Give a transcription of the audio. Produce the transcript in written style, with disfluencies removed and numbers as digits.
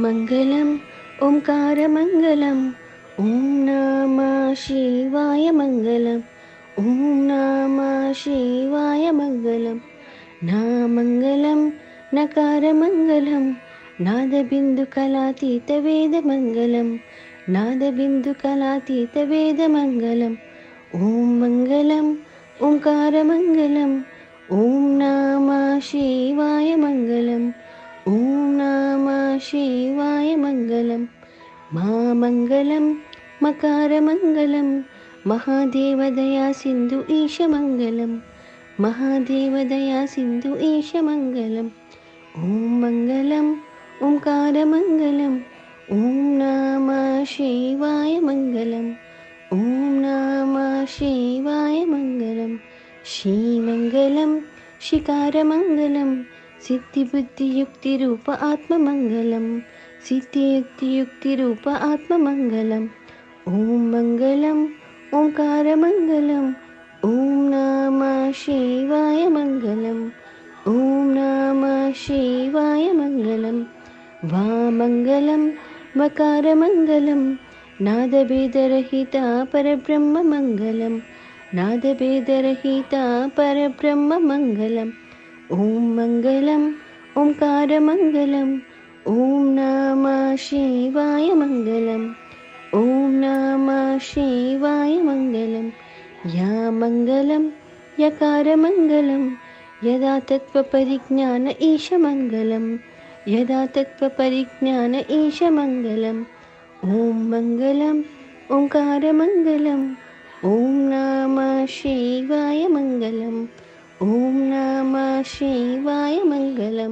मङ्गलम् ओङ्कारमङ्गलम् ॐ नमः शिवाय मङ्गलम् ॐ नमः शिवाय मङ्गलम् नामङ्गलं नकारमङ्गलं नादबिन्दुकलातीतवेदमङ्गलं नादबिन्दुकलातीतवेदमङ्गलम् ॐ मङ्गलम् ओङ्कारमङ्गलम् ॐ नमः शिवाय मङ्गलम् ॐ नमः शिवाय मङ्गलम् मामङ्गलं मकारमङ्गलं महादेवदया सिन्धु ईशमङ्गलं महादेवदया सिन्धु ईशमङ्गलम् ॐ मङ्गलम् ओङ्कारमङ्गलम् ॐ नमः शिवाय मङ्गलम् ॐ नमः शिवाय मङ्गलम् श्रीमङ्गलं शिकारमङ्गलं सिद्धिबुद्धियुक्तिरूप आत्ममङ्गलं सिद्धियुक्तिरूप आत्ममङ्गलम् ॐ मङ्गलम् ओङ्कारमङ्गलम् ॐ नमः शिवाय मङ्गलम् ॐ नमः शिवाय मङ्गलं वामङ्गलं वकारमङ्गलं नादभेदरहिता परब्रह्ममङ्गलं नादभेदरहिता परब्रह्ममङ्गलम् ॐ मङ्गलम् ओङ्कारमङ्गलम् ॐ नमः शिवाय मङ्गलम् ॐ नमः शिवाय मङ्गलं या मङ्गलं यकारमङ्गलं यदा तत्त्वपरिज्ञान ईशमङ्गलं यदा तत्त्वपरिज्ञान ईशमङ्गलम् ॐ मङ्गलम् ओङ्कारमङ्गलम् ॐ नमः शिवाय मङ्गलम् ॐ नमः शिवाय मङ्गलम्